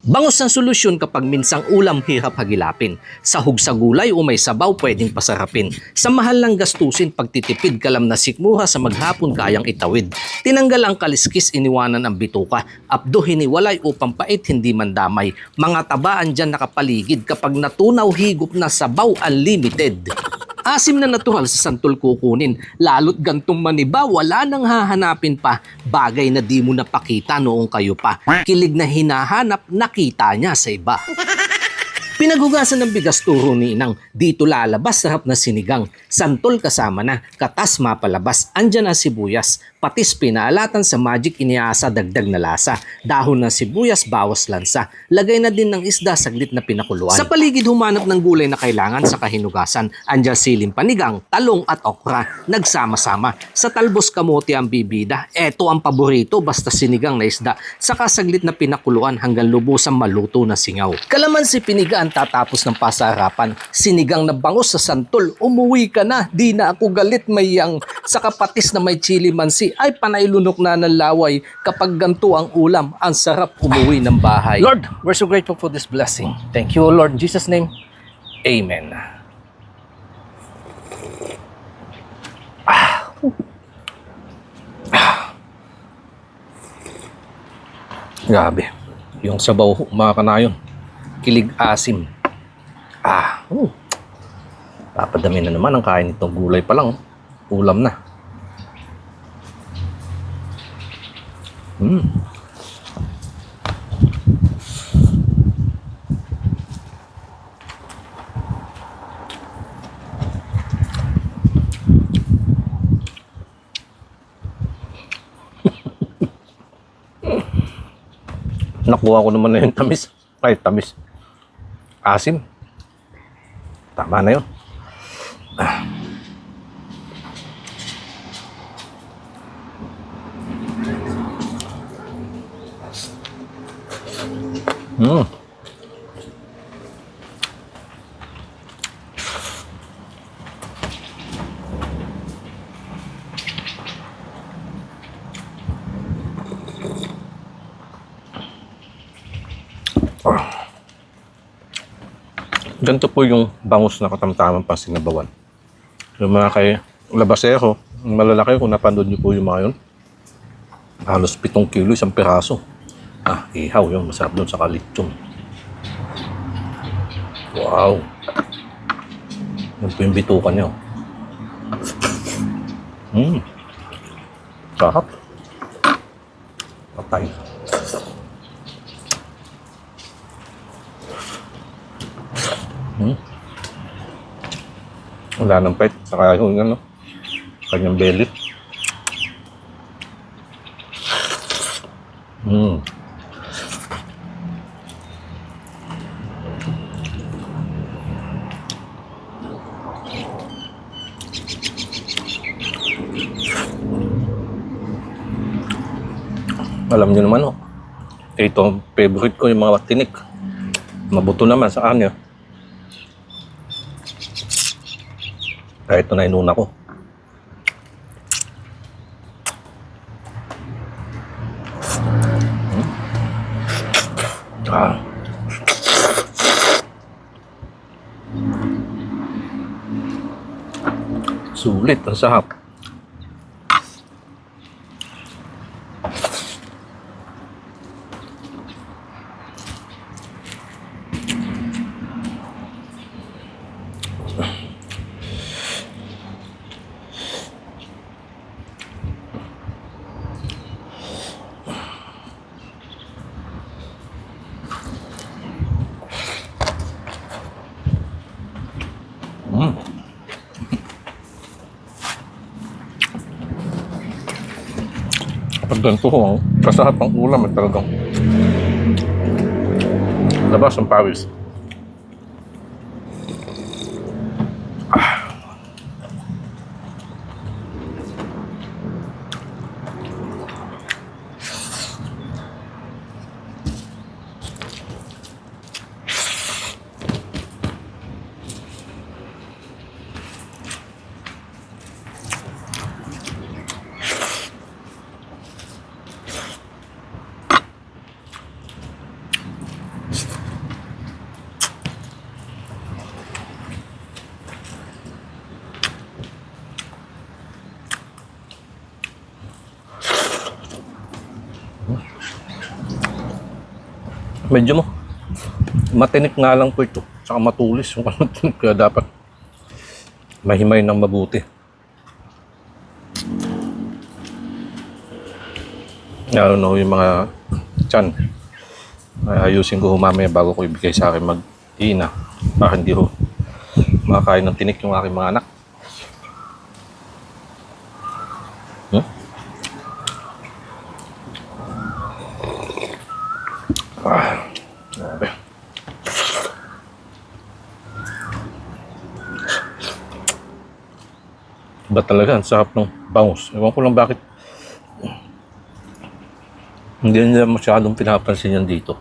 Bangos ang solusyon kapag minsang ulam hirap hagilapin. Sahog sa gulay o may sabaw pwedeng pasarapin. Sa mahal ng gastusin pagtitipid kalam na sikmura sa maghapon kayang itawid. Tinanggal ang kaliskis iniwanan ang bituka. Abdo hiniwalay upang pait hindi mandamay. Mga tabaan dyan nakapaligid kapag natunaw higop na sabaw unlimited. Asim na natural sa santol kukunin. Lalo't gantong maniba, wala nang hahanapin pa. Bagay na di mo napakita noong kayo pa. Kilig na hinahanap, nakita niya sa iba. Pinaghugasan ng bigas turo ni Inang. Dito lalabas sarap na sinigang. Santol kasama na, katas mapalabas. Andyan ang sibuyas. Patis pinaalatan sa magic iniasa dagdag na lasa. Dahon ng sibuyas bawas lansa. Lagay na din ng isda saglit na pinakuluan. Sa paligid humanap ng gulay na kailangan sa kahinugasan. Andyan siling panigang, talong at okra. Nagsama-sama. Sa talbos kamote ang bibida. Eto ang paborito basta sinigang na isda. Saka saglit na pinakuluan hanggang lubusang maluto na singaw. Kalamansi pinigaan tatapos ng pasarapan. Sinigang na bangos sa santol. Umuwi ka na. Di na ako galit mayang. Sa kapatis na may chili mansi ay panay lunok na ng laway. Kapag ganto ang ulam, ang sarap umuwi ng bahay. Lord, we're so grateful for this blessing. Thank you, Lord. In Jesus' name, Amen. Grabe. Yung sabaw, mga kanayon. Kilig asim. Papadami na naman ang kain nitong gulay pa lang. Ulam na. Nakuha ko naman na yung tamis. Ay, tamis. Asim. Tama na yun. Ganito po yung bangus na katamtaman pang sinabawan. Yung mga kay labasero, malalaki kung napanood niyo po yung mga yun. Halos 7 kilo, isang piraso. Ihaw yun. Masarap doon sa kalitson. Wow! Yan po yung bitukan niya. Sarap. Patay. Wala nang pet. Saka yung ano, kanyang belly. Alam niyo naman, ito ang favorite ko, yung mga tinik. Mabuto naman sa kanya. Kaya ito na inuna ko. Sulit, ang sarap. Pag ganito ko, kasarap ang ulam at talagang labas ang pawis. Medyo matinik nga lang po ito. Tsaka matulis yung matinik. Kaya dapat mahimay ng mabuti. Lalo na yung mga tiyan. Ayusin ko mamaya bago ko ibigay sa akin mag-ina. Para hindi ho makakain ng tinik yung aking mga anak. Grabe. Iba talaga, ang sarap ng bangus. Ewan ko lang bakit hindi nila masyadong pinapansin yan dito.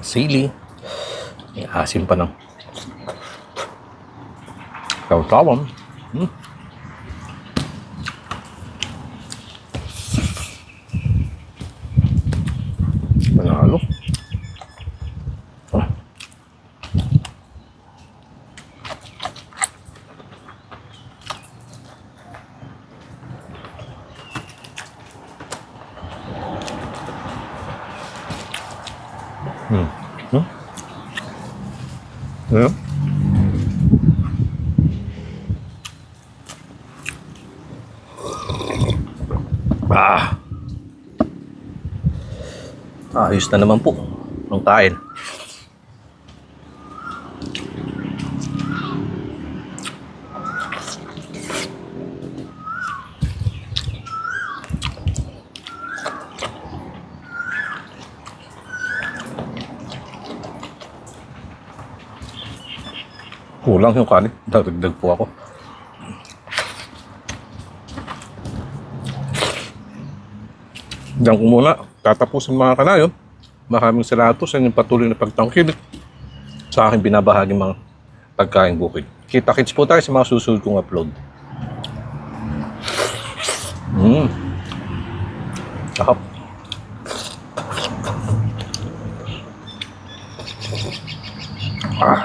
Sili. May asim pa ng tawtawan. Panalo. Yeah. Ayos na naman po ang kain. Kulang yung kanin. Dagdag po ako. Diyan ko muna. Tatapusin mga kanayo. Maraming salamat po sa inyong patuloy na pagtangkilik sa aking binabahagi mga pagkain bukid. Kita-kits po tayo sa mga susunod kong upload. Sarap. Ah.